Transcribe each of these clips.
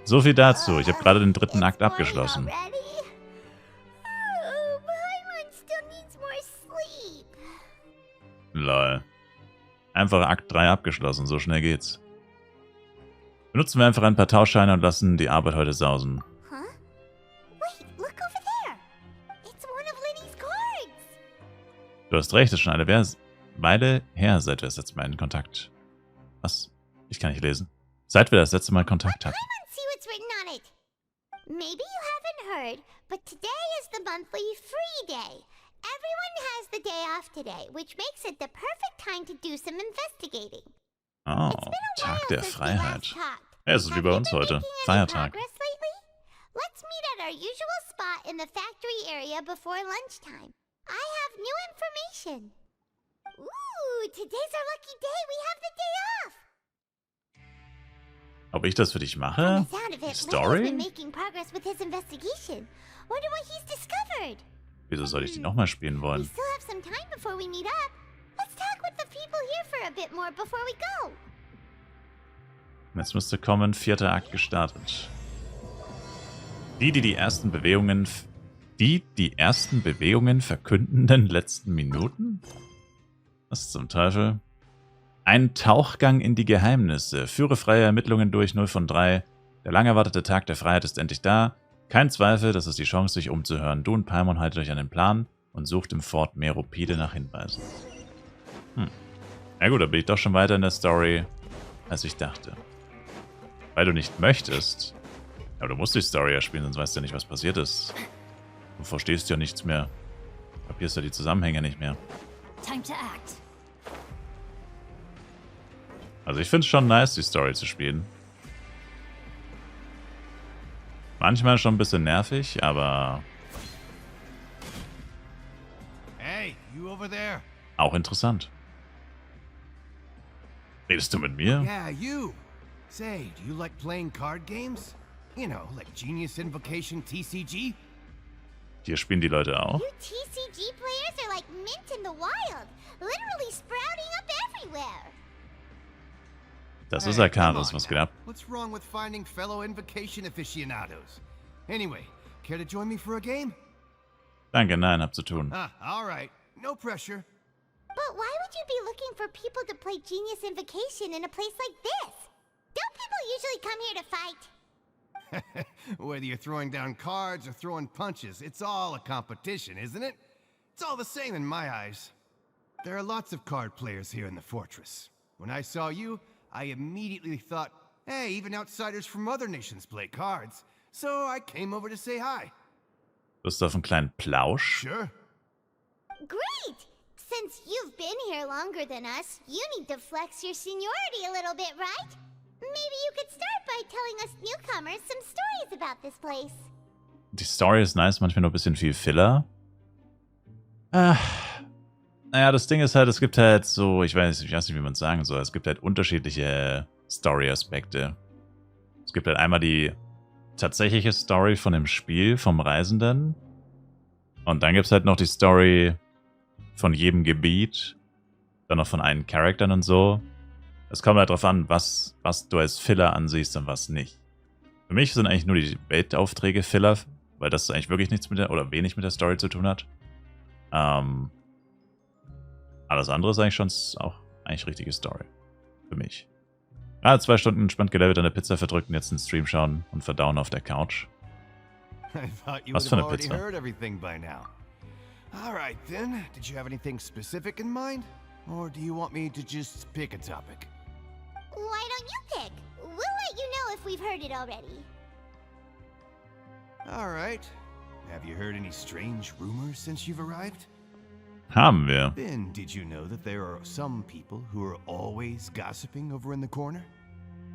So viel dazu. Ich habe gerade den dritten Akt abgeschlossen. Lol. Einfach Akt 3 abgeschlossen. So schnell geht's. Benutzen wir einfach ein paar Tauschscheine und lassen die Arbeit heute sausen. Du hast recht, es ist schon eine Weile her, seit wir das letzte Mal in Kontakt. Was? Ich kann nicht lesen. Seit wir das letzte Mal Kontakt hatten. Maybe you haven't heard, but today is the monthly free day. Everyone has the day off today, which makes it the perfect time to do some investigating. Oh, Tag der Freiheit. Ja, es ist wie bei uns heute. Feiertag. Let's meet at our usual spot in the factory area before lunchtime. I have new information. Ooh, today's our lucky day. We have the day off. Ob ich das für dich mache? Story? Wieso soll ich die nochmal spielen wollen? Jetzt müsste kommen, 4. Akt gestartet. Die ersten Bewegungen verkündenden letzten Minuten? Was zum Teufel? Ein Tauchgang in die Geheimnisse. Führe freie Ermittlungen durch 0 von 3. Der lang erwartete Tag der Freiheit ist endlich da. Kein Zweifel, das ist die Chance, sich umzuhören. Du und Paimon haltet euch an den Plan und sucht im Fort Meropide nach Hinweisen. Na gut, da bin ich doch schon weiter in der Story, als ich dachte. Weil du nicht möchtest. Aber du musst die Story ja spielen, sonst weißt du ja nicht, was passiert ist. Du verstehst ja nichts mehr. Du kapierst ja die Zusammenhänge nicht mehr. Time to act. Also ich finde es schon nice, die Story zu spielen. Manchmal schon ein bisschen nervig, aber Hey, you over there. Auch interessant. Redest du mit mir? Yeah, you. Say, do you like playing card games? You know, like Genius Invocation TCG? Hier spielen die Leute auch. You TCG players are like mint in the wild, literally sprouting up everywhere. Das ist Akaris, was geht ab? What's wrong with finding fellow Invocation aficionados? Anyway, care to join me for a game? Danke, nein, hab zu tun. All right. No pressure. But why would you be looking for people to play Genius Invocation in a place like this? Don't people usually come here to fight? Whether you're throwing down cards or throwing punches, it's all a competition, isn't it? It's all the same in my eyes. There are lots of card players here in the fortress. When I saw you, I immediately thought, hey, even outsiders from other nations play cards. So I came over to say hi. Lust auf einen kleinen Plausch? Sure. Great! Since you've been here longer than us, you need to flex your seniority a little bit, right? Maybe you could start by telling us newcomers some stories about this place. Die Story ist nice, manchmal nur ein bisschen viel Filler. Naja, das Ding ist halt, es gibt halt so, ich weiß nicht, wie man es sagen soll, es gibt halt unterschiedliche Story-Aspekte. Es gibt halt einmal die tatsächliche Story von dem Spiel, vom Reisenden. Und dann gibt es halt noch die Story von jedem Gebiet. Dann noch von allen Charakteren und so. Es kommt halt drauf an, was du als Filler ansiehst und was nicht. Für mich sind eigentlich nur die Weltaufträge Filler, weil das eigentlich wirklich nichts mit der, oder wenig mit der Story zu tun hat. Alles andere ist eigentlich schon auch eigentlich richtige Story. Für mich. 2 Stunden entspannt gelevelt an der Pizza verdrücken, jetzt einen Stream schauen und verdauen auf der Couch. Was für eine Pizza? Alright then, did you have anything specific in mind? Or do you want me to just pick a topic? Why don't you pick? We'll let you know if we've heard it already. Alright. Have you heard any strange rumors since you've arrived? Haben wir. Ben, did you know that there are some people who are always gossiping over in the corner?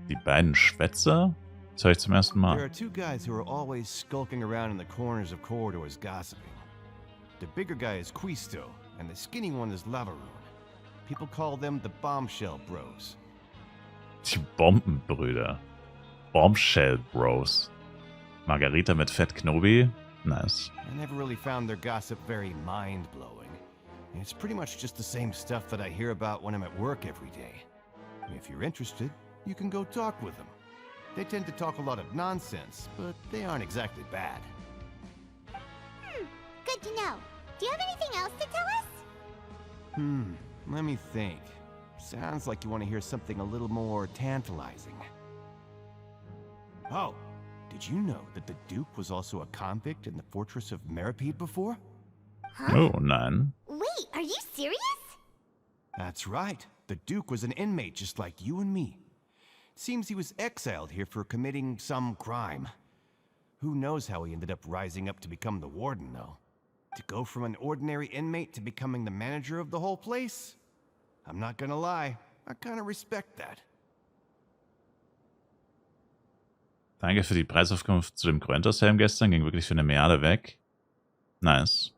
Die beiden Schwätzer? Das höre ich zum ersten Mal. There are 2 guys who are always skulking around in the corners of corridors gossiping. The bigger guy is Quisto, and the skinny one is Lavaroon. People call them the Bombshell Bros. Die Bombenbrüder. Bombshell Bros. Margarita mit Fett Knobi? Nice. I never really found their gossip very mind-blowing. It's pretty much just the same stuff that I hear about when I'm at work every day. If you're interested, you can go talk with them. They tend to talk a lot of nonsense, but they aren't exactly bad. Good to know. Do you have anything else to tell us? Let me think. Sounds like you want to hear something a little more tantalizing. Oh, did you know that the Duke was also a convict in the fortress of Meripede before? Oh, nein. Wait, are you serious? That's right. The Duke was an inmate just like you and me. Seems he was exiled here for committing some crime. Who knows how he ended up rising up to become the warden, though. To go from an ordinary inmate to becoming the manager of the whole place? I'm not gonna lie, I kinda respect that. Danke für die Preisaufkunft zu dem Korinthos-Helm gestern. Ging wirklich für eine Milliarde weg. Nice.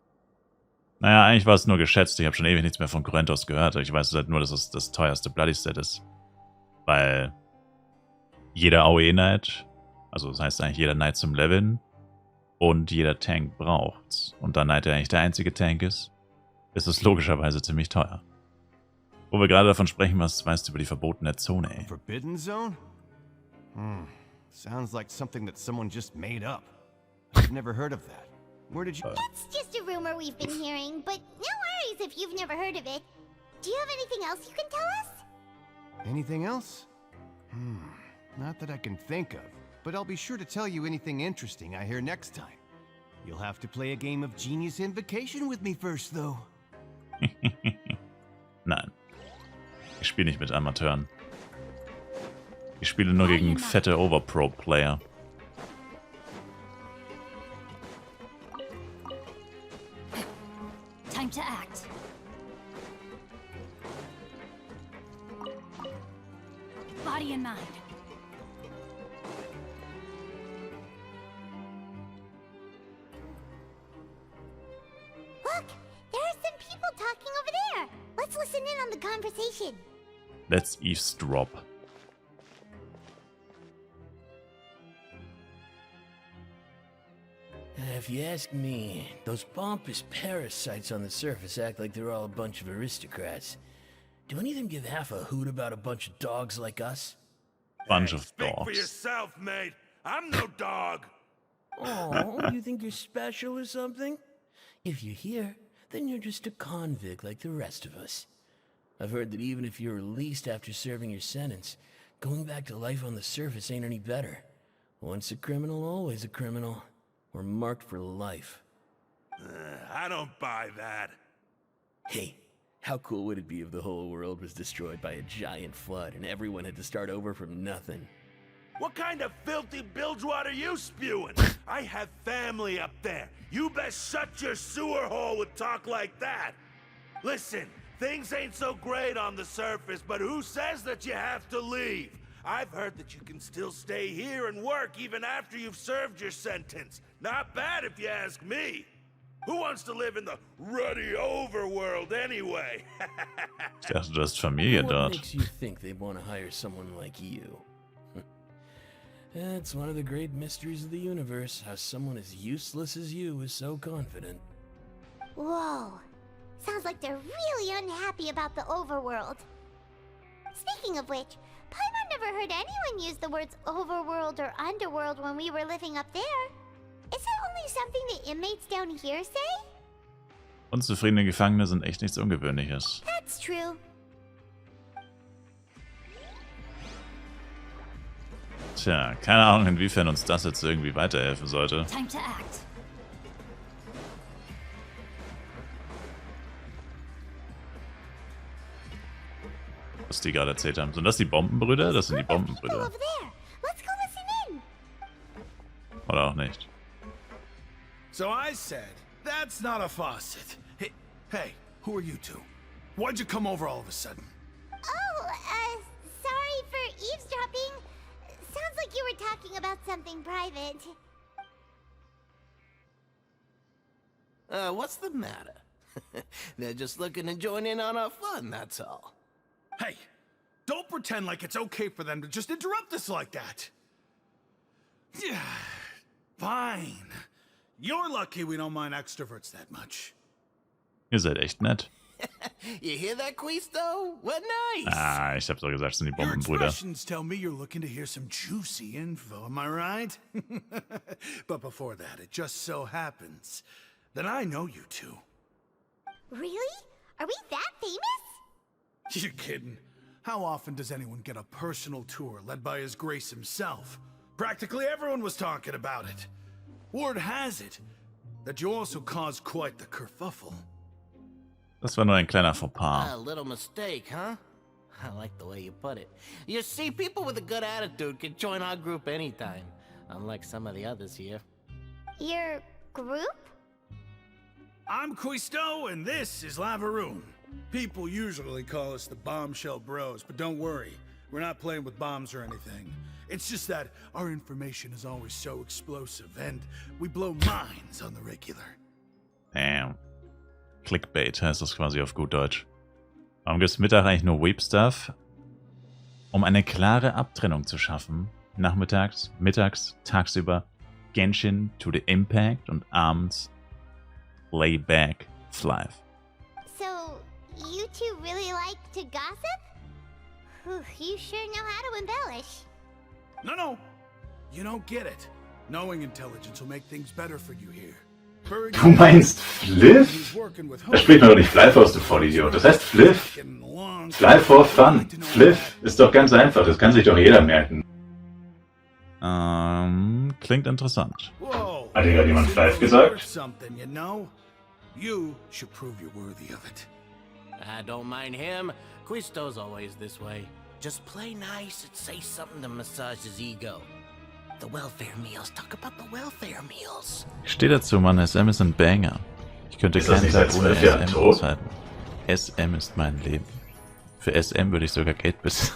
Naja, eigentlich war es nur geschätzt. Ich habe schon ewig nichts mehr von Korinthos gehört. Ich weiß halt nur, dass es das teuerste Bloody-Set ist. Weil jeder AOE-Knight, also das heißt eigentlich jeder Knight zum Leveln und jeder Tank braucht's. Und da Knight ja eigentlich der einzige Tank ist es logischerweise ziemlich teuer. Wo wir gerade davon sprechen, was weißt du über die verbotene Zone, ey? Forbidden Zone? Sounds like something that someone just made up. I've never heard of that. Where did you... It's just a rumor we've been hearing, but no worries if you've never heard of it. Do you have anything else you can tell us? Anything else? Not that I can think of, but I'll be sure to tell you anything interesting I hear next time. You'll have to play a game of Genius Invocation with me first, though. Nein. Ich spiele nicht mit Amateuren. Ich spiele nur gegen fette Overpro-Player. Time to act. Body and mind. Look, there are some people talking over there. Let's listen in on the conversation. Let's eavesdrop. If you ask me, those pompous parasites on the surface act like they're all a bunch of aristocrats. Do any of them give half a hoot about a bunch of dogs like us? Bunch of Speak for dogs. yourself, mate. I'm no dog. Oh, you think you're special or something? If you're here, then you're just a convict like the rest of us. I've heard that even if you're released after serving your sentence, going back to life on the surface ain't any better. Once a criminal, always a criminal. We're marked for life. I don't buy that. Hey, how cool would it be if the whole world was destroyed by a giant flood and everyone had to start over from nothing? What kind of filthy bilgewater are you spewing? I have family up there. You best shut your sewer hole with talk like that. Listen, things ain't so great on the surface, but who says that you have to leave? I've heard that you can still stay here and work even after you've served your sentence. Not bad if you ask me. Who wants to live in the ruddy overworld anyway? Ich dachte, du hast Familie What dort. makes you think they'd want to hire someone like you? It's one of the great mysteries of the universe, how someone as useless as you is so confident. Whoa. Sounds like they're really unhappy about the overworld. Speaking of which, Paimon never heard anyone use the words overworld or underworld when we were living up there. Is that only something the inmates down here say? Unzufriedene Gefangene sind echt nichts Ungewöhnliches. That's true. Tja, keine Ahnung, inwiefern uns das jetzt irgendwie weiterhelfen sollte. Time to act. Was die gerade erzählt haben. Sind das die Bombenbrüder? Das sind die People Bombenbrüder. over there. Let's go listen in. Oder auch nicht. So I said, that's not a faucet. Hey, who are you two? Why'd you come over all of a sudden? Oh, sorry for eavesdropping. Sounds like you were talking about something private. What's the matter? They're just looking to join in on our fun, that's all. Hey, don't pretend like it's okay for them to just interrupt us like that. Yeah, fine. You're lucky we don't mind extroverts that much. Ihr seid echt nett. You hear that, Quisto? What nice. Ah, ich hab so gesagt, das sind die Your Bombenbrüder. expressions tell me you're looking to hear some juicy info, am I right? But before that, it just so happens that I know you two. Really? Are we that famous? You're kidding. How often does anyone get a personal tour led by His Grace himself? Practically everyone was talking about it. Word has it that you also caused quite the kerfuffle. Das war nur ein kleiner Fauxpas. A little mistake, huh? I like the way you put it. You see, people with a good attitude can join our group anytime, unlike some of the others here. Your group? I'm Quisto, and this is Lavaroon. People usually call us the Bombshell Bros, but don't worry, we're not playing with bombs or anything. It's just that our information is always so explosive, and we blow minds on the regular. Damn. Clickbait heißt das quasi auf gut Deutsch. Warum gibt es Mittag eigentlich nur Weep-Stuff? Um eine klare Abtrennung zu schaffen. Nachmittags, mittags, tagsüber Genshin to the Impact und abends Layback Life. So, you two really like to gossip? Whew, you sure know how to embellish. No, you don't get it. Knowing intelligence will make things better for you here. Du meinst Fliff? Da spricht man doch nicht Fly aus, du Vollidiot. Das heißt Fliff. Fly for fun. Fliff ist doch ganz einfach, das kann sich doch jeder merken. Klingt interessant. Hat dir gerade jemand Fliff gesagt? You should prove you're worthy of it. I don't mind him. Quisto's always this way. Just play nice and say something to massage his ego. The welfare meals. Talk about the welfare meals. Ich stehe dazu, Mann. SM ist ein Banger. Ich könnte Ist das keinen nicht Tag seit ohne 12 Jahren SM tot? aushalten. SM ist mein Leben. Für SM würde ich sogar Geld bis.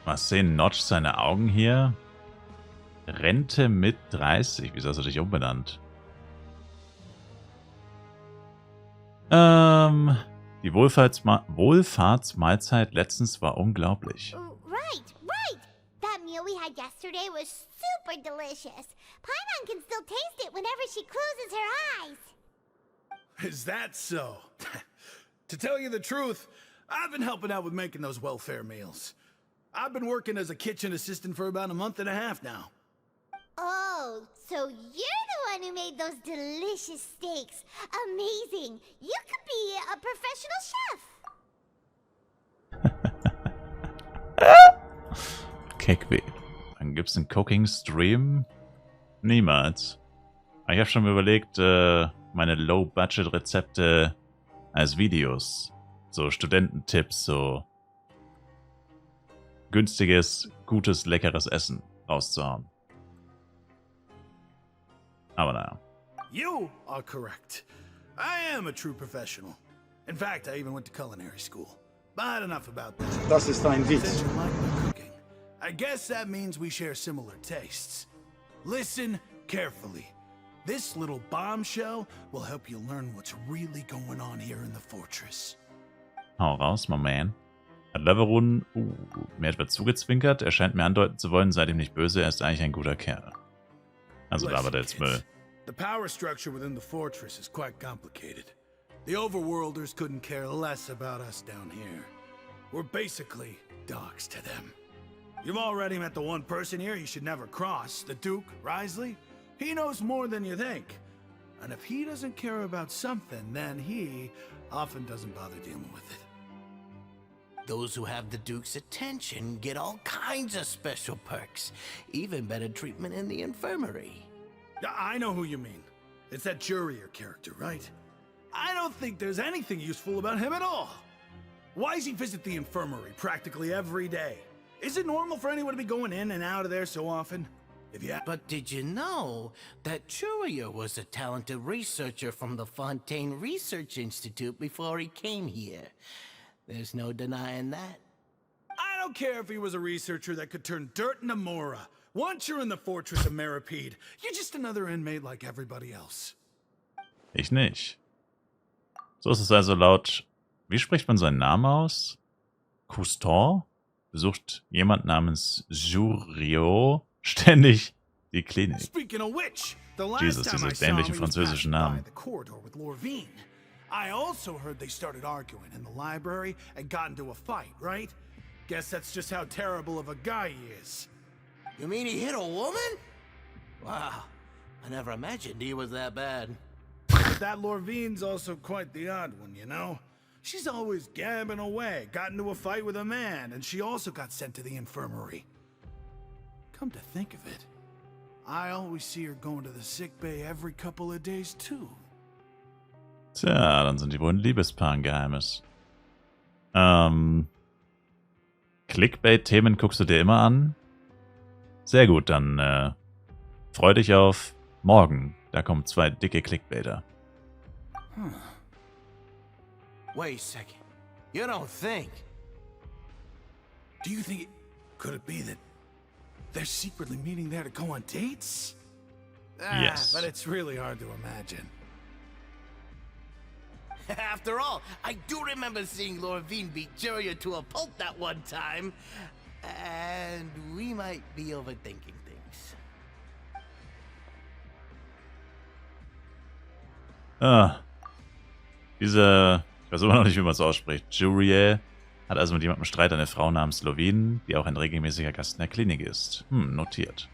Mal sehen, Notch seine Augen hier. Rente mit 30. Wieso hast du dich umbenannt? Die Wohlfahrtsmahlzeit letztens war unglaublich. Right. That meal we had yesterday was super delicious. Paimon can still taste it whenever she closes her eyes. Is that so? To tell you the truth, I've been helping out with making those welfare meals. I've been working as a kitchen assistant for about a month and a half now. Oh, so you're the one who made those delicious steaks. Amazing. You could be a professional chef. Keckweh. Dann gibt's einen Cooking-Stream? Niemals. Ich habe schon mal überlegt, meine Low-Budget-Rezepte als Videos, so Studententipps, so günstiges, gutes, leckeres Essen rauszuhauen. Aber naja. You are correct. I am a true professional. In fact, I even went to culinary school. But enough about that. Das ist ein Since Witz. you like my cooking, I guess that means we share similar tastes. Listen carefully. This little bombshell will help you learn what's really going on here in the fortress. Hau raus, my man. Hat Lavaroon mir etwa zugezwinkert? Er scheint mir andeuten zu wollen, seid ihm nicht böse, er ist eigentlich ein guter Kerl. Also labert er jetzt Müll. The power structure within the fortress is quite complicated. The overworlders couldn't care less about us down here. We're basically dogs to them. You've already met the one person here you should never cross, the Duke, Risley. He knows more than you think. And if he doesn't care about something, then he often doesn't bother dealing with it. Those who have the Duke's attention get all kinds of special perks, even better treatment in the infirmary. I know who you mean. It's that Jurier character, right? I don't think there's anything useful about him at all. Why does he visit the infirmary practically every day? Is it normal for anyone to be going in and out of there so often? But did you know that Jurier was a talented researcher from the Fontaine Research Institute before he came here? There's no denying that. I don't care if he was a researcher that could turn dirt into Mora. Once you're in the fortress of Meripede, you're just another inmate like everybody else. Ich nicht. So ist es also laut... Wie spricht man seinen Namen aus? Cousteau besucht jemand namens Jurio ständig Die Klinik. Speaking of which, the last Jesus, time diese I saw dämlichen him, he was französischen passing by Namen. the corridor with Lorvine. I also heard they started arguing in the library and got into a fight, right? Guess that's just how terrible of a guy he is. You mean he hit a woman? Wow, I never imagined he was that bad. But that Lorvine's also quite the odd one, you know? She's always gabbing away, got into a fight with a man, and she also got sent to the infirmary. Come to think of it, I always see her going to the sick bay every couple of days too. Tja, dann sind die wohl ein Liebespaar ein Geheimnis. Clickbait-Themen guckst du dir immer an? Sehr gut, dann freu dich auf morgen. Da kommen 2 dicke Clickbaiter. Wait a second. You don't think? Do you think could it be that they're secretly meeting there to go on dates? Yes. But it's really hard to imagine. After all, I do remember seeing Lorvine beat Julia to a pulp that one time. And we might be overthinking things. Diese, ich weiß immer noch nicht, wie man es ausspricht, Julia hat also mit jemandem Streit, eine Frau namens Lorvine, die auch ein regelmäßiger Gast in der Klinik ist. Notiert.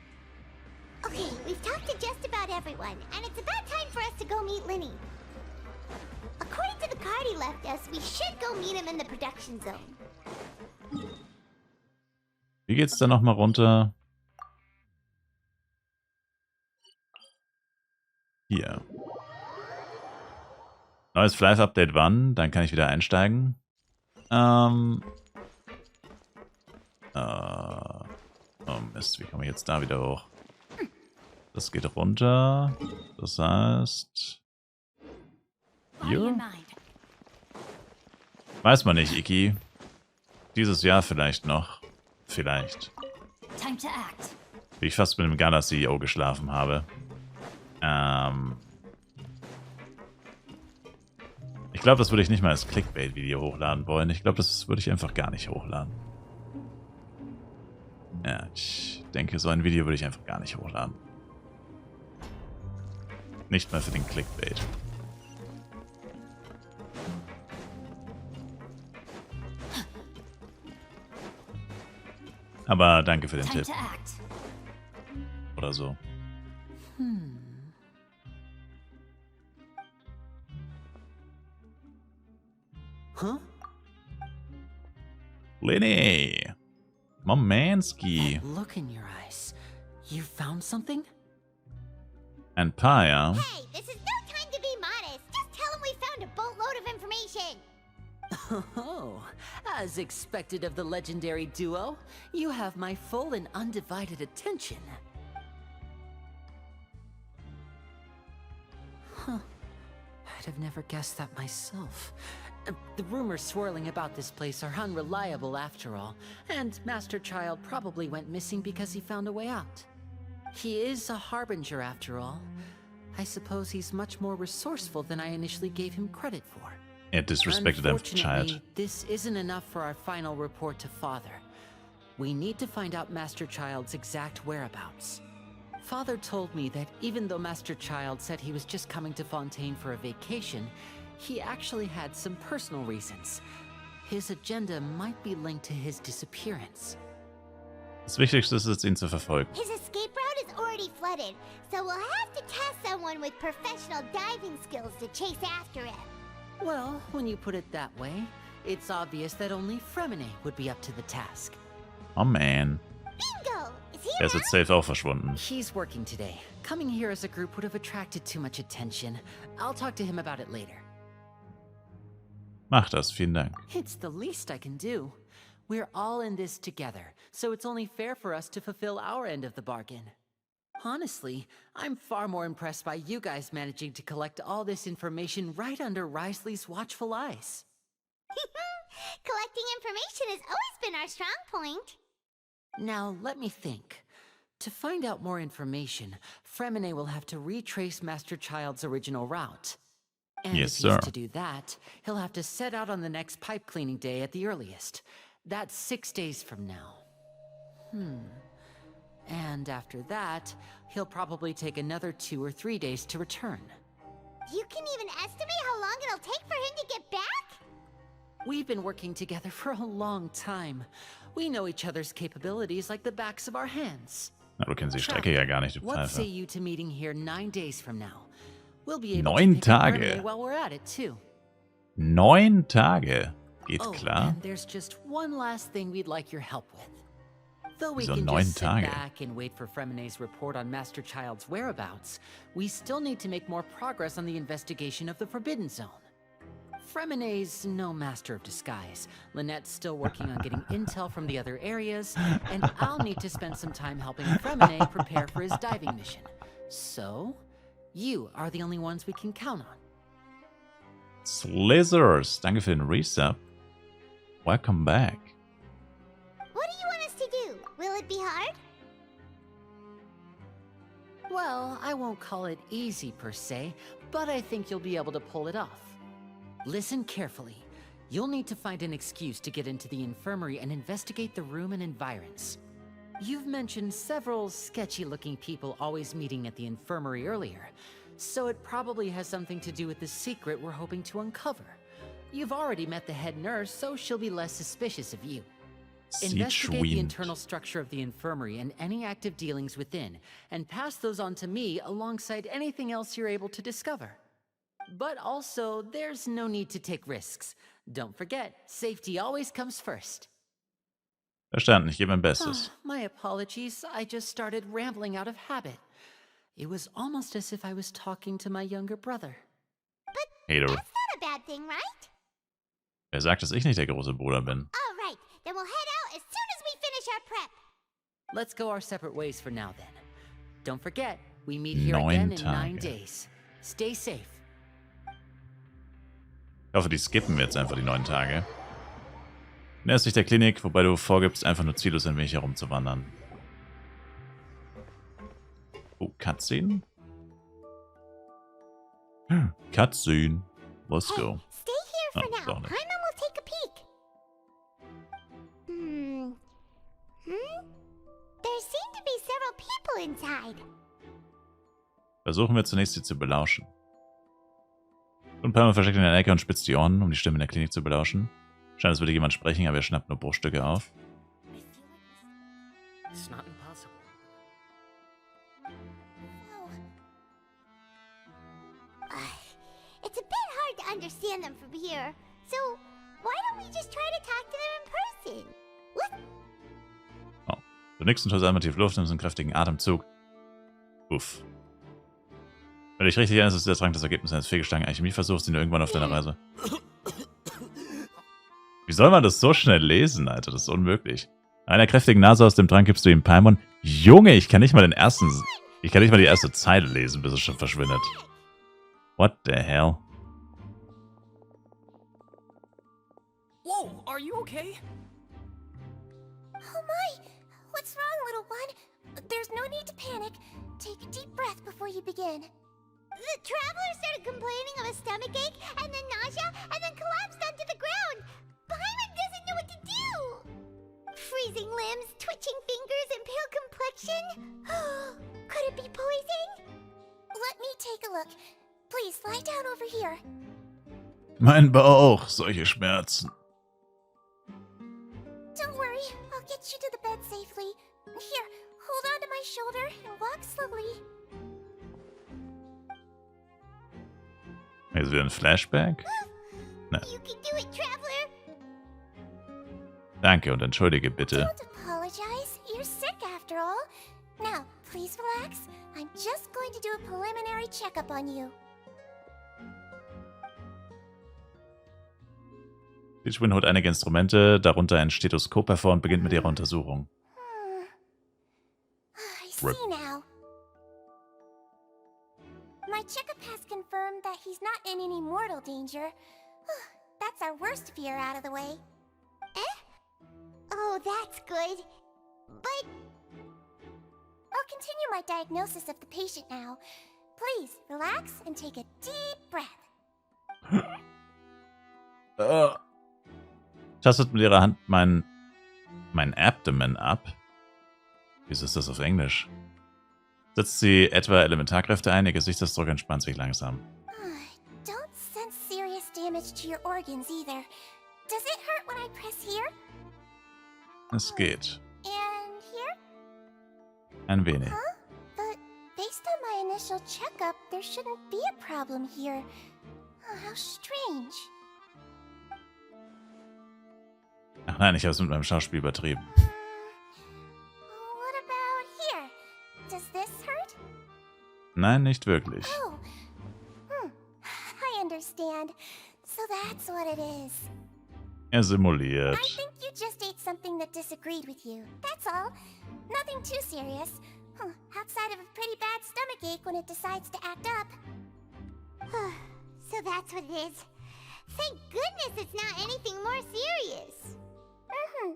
Okay, we've talked to just about everyone, and it's about time for us to go meet Linny. According to the card he left us, we should go meet him in the production zone. Wie geht's da nochmal runter? Hier. Neues Fleiß-Update wann? Dann kann ich wieder einsteigen. Oh Mist, wie komme ich jetzt da wieder hoch? Das geht runter. Das heißt... Body Hier? and mind. Weiß man nicht, Iki. Dieses Jahr vielleicht noch. Vielleicht. Time to act. Wie ich fast mit dem Gala-CEO geschlafen habe. Ich glaube, das würde ich nicht mal als Clickbait-Video hochladen wollen. Ich glaube, das würde ich einfach gar nicht hochladen. Ja, ich denke, so ein Video würde ich einfach gar nicht hochladen. Nicht mal für den Clickbait. Aber danke für den Time Tipp. to act. Oder so. Huh? Lenny! Momansky! Look in your eyes. You found something? Empire. Hey, this is no time to be modest. Just tell him we found a boatload of information. Oh, as expected of the legendary duo, you have my full and undivided attention. Huh. I'd have never guessed that myself. The rumors swirling about this place are unreliable after all, and Master Child probably went missing because he found a way out. He is a harbinger after all. I suppose he's much more resourceful than I initially gave him credit for. Er disrespected a child. Unfortunately, this isn't enough for our final report to Father. We need to find out Master Child's exact whereabouts. Father told me that even though Master Child said he was just coming to Fontaine for a vacation, he actually had some personal reasons. His agenda might be linked to his disappearance. Das Wichtigste ist es, ihn zu verfolgen. His escape route is already flooded, so we'll have to task someone with professional diving skills to chase after him. Well, when you put it that way, it's obvious that only Fremine would be up to the task. Oh man. Bingo! Is he Er ist jetzt safe auch verschwunden. He's working today. Coming here as a group would have attracted too much attention. I'll talk to him about it later. Mach das, vielen Dank. It's the least I can do. We're all in this together, so it's only fair for us to fulfill our end of the bargain. Honestly, I'm far more impressed by you guys managing to collect all this information right under Risley's watchful eyes. Collecting information has always been our strong point. Now, let me think. To find out more information, Fremine will have to retrace Master Child's original route. And Yes, if sir. he's to do that, he'll have to set out on the next pipe cleaning day at the earliest. That's 6 days from now. And after that, he'll probably take another 2 or 3 days to return. You can even estimate how long it'll take for him to get back? We've been working together for a long time. We know each other's capabilities like the backs of our hands. Na, du kennst die Strecke ja gar nicht, du What say Pfeife. you to meeting here 9 days from now? We'll be able 9 to pick up Tage. Remy while we're at it too. 9 Tage. Geht Oh, klar. and there's just one last thing we'd like your help with. Though we Wieso can 9 just sit Tage? back and wait for Fremene's report on Master Child's whereabouts, we still need to make more progress on the investigation of the Forbidden Zone. Fremene's no master of disguise. Lynette's still working on getting intel from the other areas, and I'll need to spend some time helping Fremene prepare for his diving mission. So, you are the only ones we can count on. Slithers, danke für den Resub. Welcome back. What do you want us to do? Will it be hard? Well, I won't call it easy per se, but I think you'll be able to pull it off. Listen carefully. You'll need to find an excuse to get into the infirmary and investigate the room and environs. You've mentioned several sketchy-looking people always meeting at the infirmary earlier, so it probably has something to do with the secret we're hoping to uncover. You've already met the head nurse, so she'll be less suspicious of you. Investigate the internal structure of the infirmary and any active dealings within, and pass those on to me alongside anything else you're able to discover. But also, there's no need to take risks. Don't forget, safety always comes first. Verstanden, ich gebe mein Bestes. My apologies, I just started rambling out of habit. It was almost as if I was talking to my younger brother. Hater. That's not a bad thing, right? Wer sagt, dass ich nicht der große Bruder bin? All right, then we'll head out as soon as we finish our prep. Let's go our separate ways for now then. Don't forget, we meet here 9 again in Tage. 9 days. Stay safe. Ich hoffe, die skippen jetzt einfach die 9 Tage. Näherst dich der Klinik, wobei du vorgibst, einfach nur ziellos ein wenig herumzuwandern. Oh, Cutscene? Cutscene. Let's go. Stay here for Oh, now. darn it. Paimon will take a peek. There seem to be several people inside. Versuchen wir zunächst, sie zu belauschen. Und Palmer versteckt in der Ecke und spitzt die Ohren, um die Stimme in der Klinik zu belauschen. Scheint, als würde jemand sprechen, aber er schnappt nur Bruchstücke auf. It's not impossible. It's a bit hard to understand them from here. So, why don't we just try to talk to them in person? What? Oh. Du nickst und holst einmal tief Luft und einen kräftigen Atemzug. Uff. Wenn ich richtig erinnere, ist der Trank das Ergebnis eines fehlgeschlagenen Alchemieversuchs, den du irgendwann auf deiner Reise... Wie soll man das so schnell lesen, Alter? Das ist unmöglich. Einer kräftigen Nase aus dem Trank gibst du ihm Paimon. Junge, ich kann nicht mal die erste Zeile lesen, bis es schon verschwindet. What the hell? Whoa, are you okay? Oh my! What's wrong, little one? There's no need to panic. Take a deep breath before you begin. The traveler started complaining of a stomachache, and then nausea, and then collapsed onto the ground. Paimon doesn't know what to do. Freezing limbs, twitching fingers, and pale complexion. Could it be poison? Let me take a look. Please lie down over here. Mein Bauch, solche Schmerzen. Don't worry, I'll get you to the bed safely. Here, hold on to my shoulder and walk slowly. Ist wieder ein Flashback? Ne. You can do it, traveler. Danke und entschuldige bitte. Don't apologize. You're sick after all. Now, please relax. I'm just going to do a preliminary checkup on you. Peachwin holt einige Instrumente, darunter ein Stethoskop hervor und beginnt mit ihrer Untersuchung. I see now. My checkup has confirmed that he's not in any mortal danger. That's our worst fear out of the way. Eh? Oh, that's good. But... I'll continue my diagnosis of the patient now. Please, relax and take a deep breath. Tastet mit ihrer Hand mein Abdomen ab. Wieso ist das auf Englisch? Setzt sie etwa Elementarkräfte ein? Ihr Gesichtsausdruck entspannt sich langsam. Don't sense serious damage to your organs either. Does it hurt when I press here? Es geht. And here? Ein wenig. Huh? But based on my initial checkup, there shouldn't be a problem here. Oh, how strange. Ach nein, ich habe es mit meinem Schauspiel übertrieben. What about here? Does this hurt? Nein, nicht wirklich. Oh. I understand. So that's what it is. Er simuliert. I think you just ate something that disagreed with you. That's all. Nothing too serious. Outside of a pretty bad stomachache when it decides to act up. So that's what it is. Thank goodness it's not anything more serious. And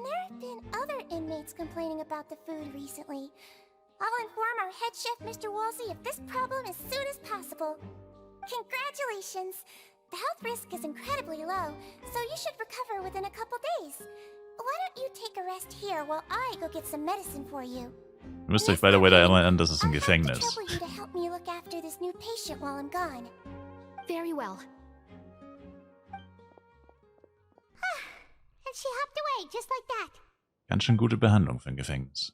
there have been other inmates complaining about the food recently. I'll inform our head chef, Mr. Woolsey, of this problem as soon as possible. Congratulations! The health risk is incredibly low, so you should recover within a couple days. Why don't you take a rest here while I go get some medicine for you? Ihr müsst euch by the way da erinnern, das ist ein Gefängnis. I'll trouble you to help me look after this new patient while I'm gone. Very well. And she hopped away, just like that. Ganz schön gute Behandlung für ein Gefängnis.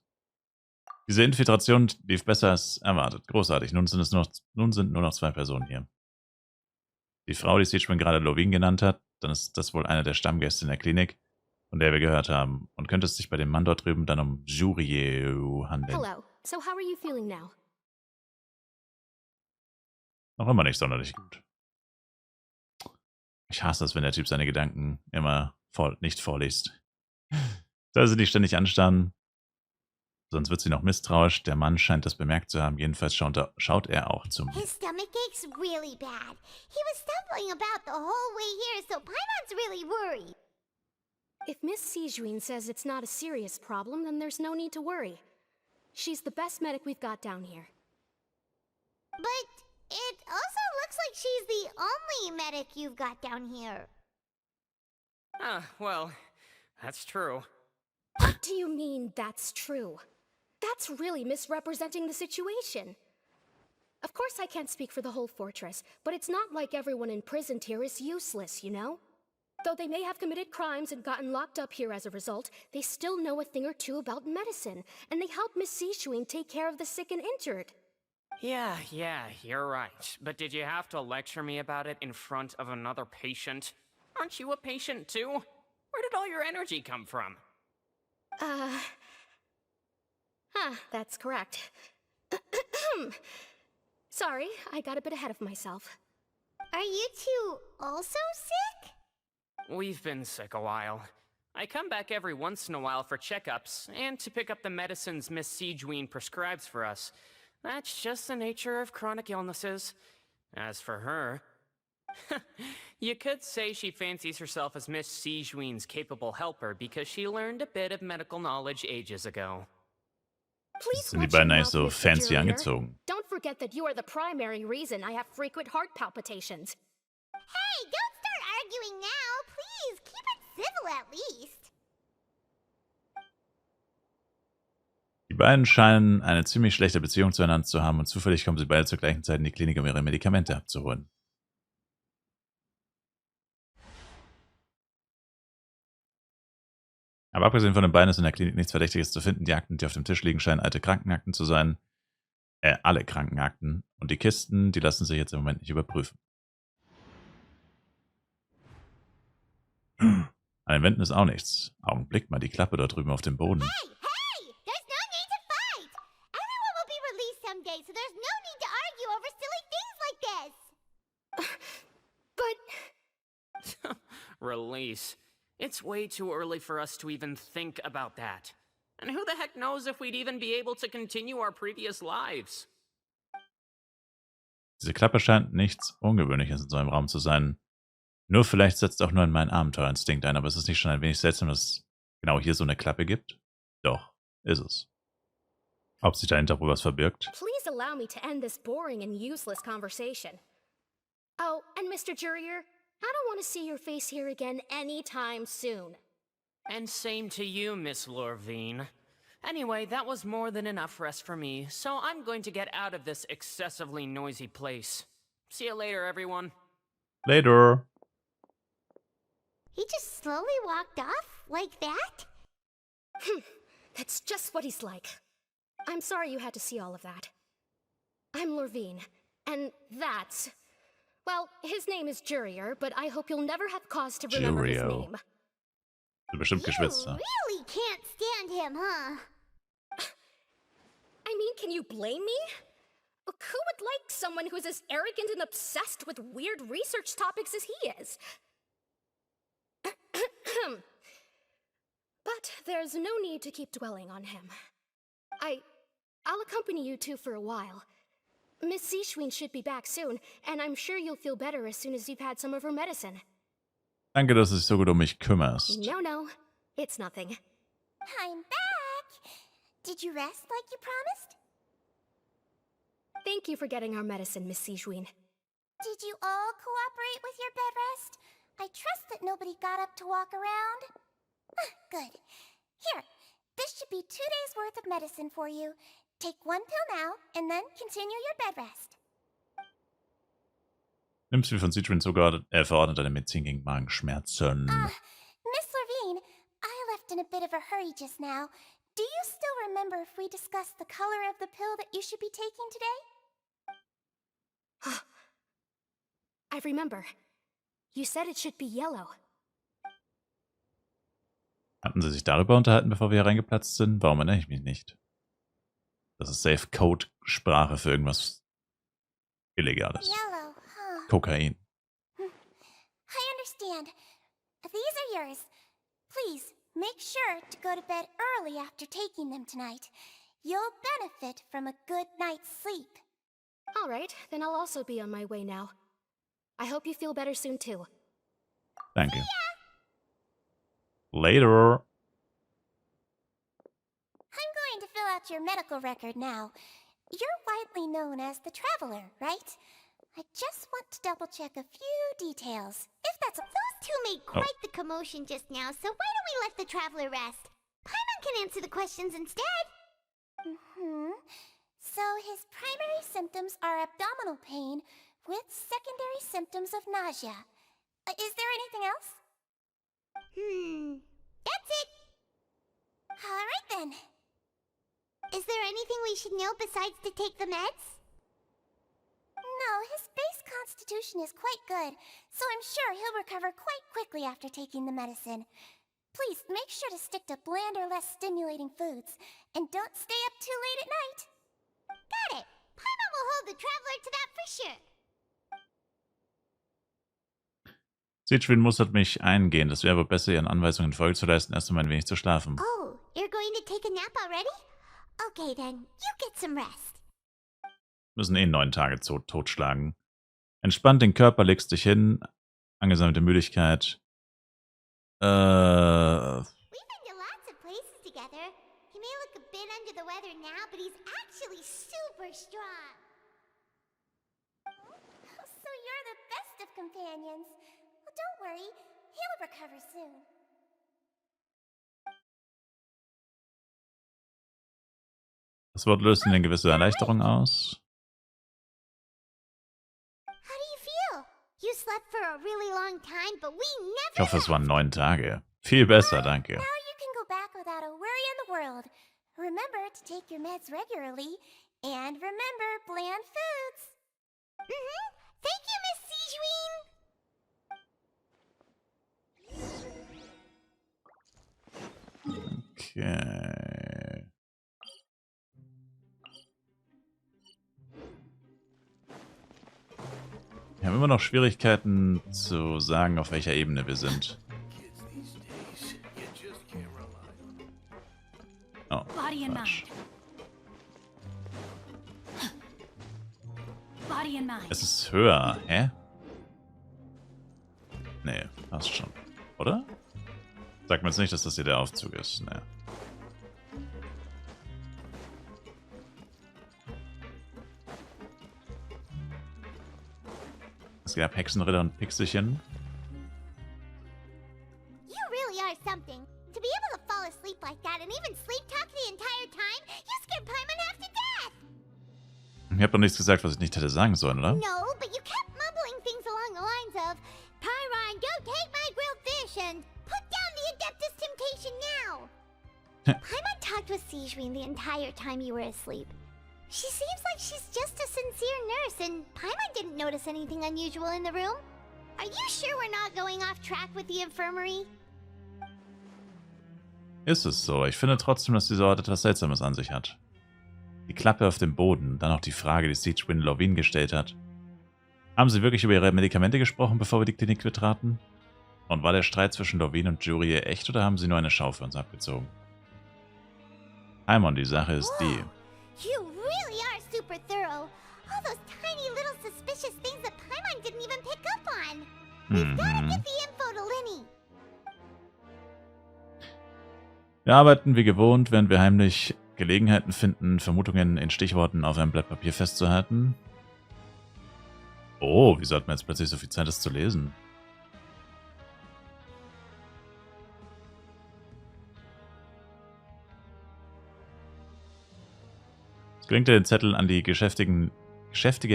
Diese Infiltration lief besser als erwartet. Großartig. Nun sind nur noch 2 Personen hier. Die Frau, die Sichern gerade Lovin genannt hat, dann ist das wohl eine der Stammgäste in der Klinik, von der wir gehört haben. Und könnte es sich bei dem Mann dort drüben dann um Jurie handeln. Hello. So how are you feeling now? Noch immer nicht sonderlich gut. Ich hasse es, wenn der Typ seine Gedanken immer nicht vorliest. Soll sie nicht ständig anstarren, sonst wird sie noch misstrauisch. Der Mann scheint das bemerkt zu haben. Jedenfalls schaut er auch zu mir. His stomach aches really bad. He was stumbling about the whole way here, so Paimon's really worried. If Miss Sijuin says it's not a serious problem, then there's no need to worry. She's the best medic we've got down here. But it also looks like she's the only medic you've got down here. Well, that's true. What do you mean, that's true? That's really misrepresenting the situation. Of course I can't speak for the whole fortress, but it's not like everyone imprisoned here is useless, you know? Though they may have committed crimes and gotten locked up here as a result, they still know a thing or two about medicine, and they help Miss Sishuing take care of the sick and injured. Yeah, you're right. But did you have to lecture me about it in front of another patient? Aren't you a patient too? Where did all your energy come from? That's correct. Sorry, I got a bit ahead of myself. Are you two also sick? We've been sick a while. I come back every once in a while for checkups, and to pick up the medicines Miss Sijuin prescribes for us. That's just the nature of chronic illnesses. As for her... you could say she fancies herself as Miss Sijuin's capable helper because she learned a bit of medical knowledge ages ago. Please Sind die watch your beiden eigentlich mouth, so Mr. fancy Junior. angezogen? Don't forget that you are the primary reason I have frequent heart palpitations. Hey, don't start arguing now. Please, keep it civil at least. Die beiden scheinen eine ziemlich schlechte Beziehung zueinander zu haben und zufällig kommen sie beide zur gleichen Zeit in die Klinik, um ihre Medikamente abzuholen. Aber abgesehen von den beiden ist in der Klinik nichts Verdächtiges zu finden. Die Akten, die auf dem Tisch liegen, scheinen alte Krankenakten zu sein. Alle Krankenakten. Und die Kisten, die lassen sich jetzt im Moment nicht überprüfen. An den Wänden ist auch nichts. Augenblick mal, die Klappe dort drüben auf dem Boden. Hey! There's no need to fight! Everyone will be released someday, so there's no need to argue over silly things like this! But... Release. It's way too early for us to even think about that. And who the heck knows if we'd even be able to continue our previous lives? Diese Klappe scheint nichts Ungewöhnliches in so einem Raum zu sein. Nur vielleicht setzt auch nur in meinen Abenteuerinstinkt ein, aber es ist nicht schon ein wenig seltsam, dass es genau hier so eine Klappe gibt? Doch, ist es. Ob sich dahinter wohl was verbirgt? Please allow me to end this boring and useless conversation. Oh, and Mr. Jurier, I don't want to see your face here again anytime soon. And same to you, Miss Lorvine. Anyway, that was more than enough rest for me, so I'm going to get out of this excessively noisy place. See you later, everyone. Later. He just slowly walked off like that? That's just what he's like. I'm sorry you had to see all of that. I'm Lorvine, and that's... Well, his name is Jurier, but I hope you'll never have cause to remember his name. Bestimmt geschwitzt. You really can't stand him, huh? I mean, can you blame me? Who would like someone who's as arrogant and obsessed with weird research topics as he is? But there's no need to keep dwelling on him. I'll accompany you two for a while. Miss Sichern should be back soon, and I'm sure you'll feel better as soon as you've had some of her medicine. Danke, dass du dich so gut um mich kümmerst. No, it's nothing. I'm back! Did you rest like you promised? Thank you for getting our medicine, Miss Sichern. Did you all cooperate with your bed rest? I trust that nobody got up to walk around. Good. Here, this should be 2 days' worth of medicine for you. Take 1 pill now, and then continue your bed rest. Nimmst wie von Sichern verordnet eine Medizin gegen Magenschmerzen. Miss Lorvine, I left in a bit of a hurry just now. Do you still remember if we discussed the color of the pill that you should be taking today? I remember. You said it should be yellow. Hatten sie sich darüber unterhalten, bevor wir hier reingeplatzt sind? Warum erinnere ich mich nicht? Das ist Safe Code Sprache für irgendwas Illegales. Yellow, huh? Kokain. I understand. These are yours. Please, make sure to go to bed early after taking them tonight. You'll benefit from a good night's sleep. All right, then I'll also be on my way now. I hope you feel better soon, too. Thank you. Later. I'm going to fill out your medical record now. You're widely known as the Traveler, right? I just want to double-check a few details. If that's... Those two made quite the commotion just now, so why don't we let the Traveler rest? Paimon can answer the questions instead. So his primary symptoms are abdominal pain with secondary symptoms of nausea. Is there anything else? That's it. All right then. Is there anything we should know besides to take the meds? No, his base constitution is quite good, so I'm sure he'll recover quite quickly after taking the medicine. Please make sure to stick to bland or less stimulating foods, and don't stay up too late at night. Got it. Paimon will hold the Traveler to that for sure. Sichern mustert mich eingehen. Das wäre aber besser, ihren Anweisungen Folge zu leisten, erst ein wenig zu schlafen. Oh, you're going to take a nap already? Okay then, you get some rest. Müssen 9 Tage totschlagen. Entspannt den Körper, legst dich hin. Angesammelte Müdigkeit. We've been to lots of places together. He may look a bit under the weather now, but he's actually super strong. So you're the best of companions. Well, don't worry, he'll recover soon. Das Wort löst eine gewisse Erleichterung aus. How do you feel? You slept for a really long time, but we never... Ich hoffe, es waren 9 Tage. Viel besser, danke. Now you can go back without a worry in the world. Remember to take your meds regularly, and remember bland foods. Thank you, Miss Sichern. Okay. Wir haben immer noch Schwierigkeiten zu sagen, auf welcher Ebene wir sind. Oh, Quatsch. Es ist höher, hä? Nee, passt schon. Oder? Sag mir jetzt nicht, dass das hier der Aufzug ist. Nee. Es gab Hexenritter und Pixelchen. You really are something. To be able to fall asleep like that and even sleep talk the entire Ich habe doch nichts gesagt, was ich nicht hätte sagen sollen, oder? No, but you kept mumbling things along the lines of, Pyron, don't take my grilled fish and put down the Adeptus Temptation now. Paimon talked with Sijuin the entire time you were asleep. She seems like she's just a sincere nurse, and Paimon didn't notice anything unusual in the room. Are you sure we're not going off track with the infirmary? Ist es so. Ich finde trotzdem, dass dieser Ort etwas Seltsames an sich hat. Die Klappe auf dem Boden, dann auch die Frage, die Sijuin Lovin gestellt hat. Haben sie wirklich über ihre Medikamente gesprochen, bevor wir die Klinik betraten? Und war der Streit zwischen Lovin und Jurie echt, oder haben sie nur eine Schau für uns abgezogen? Paimon, die Sache ist die. You really are super thorough. All those tiny little suspicious things that Paimon didn't even pick up on. We've gotta get the info to Linny. Wir arbeiten wie gewohnt, während wir heimlich Gelegenheiten finden, Vermutungen in Stichworten auf einem Blatt Papier festzuhalten. Oh, wieso hat man jetzt plötzlich so viel Zeit, das zu lesen? Es gelingt ihr, den Zettel an die geschäftige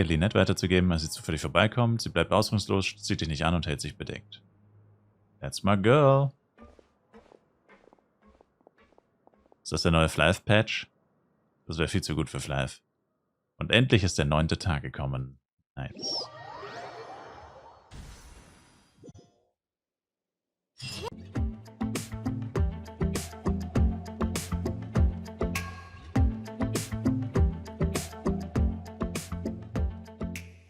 Lynette weiterzugeben, als sie zufällig vorbeikommt. Sie bleibt ausdruckslos, zieht dich nicht an und hält sich bedeckt. That's my girl. Ist das der neue Flive-Patch? Das wäre viel zu gut für Flive. Und endlich ist der 9. Tag gekommen. Nice.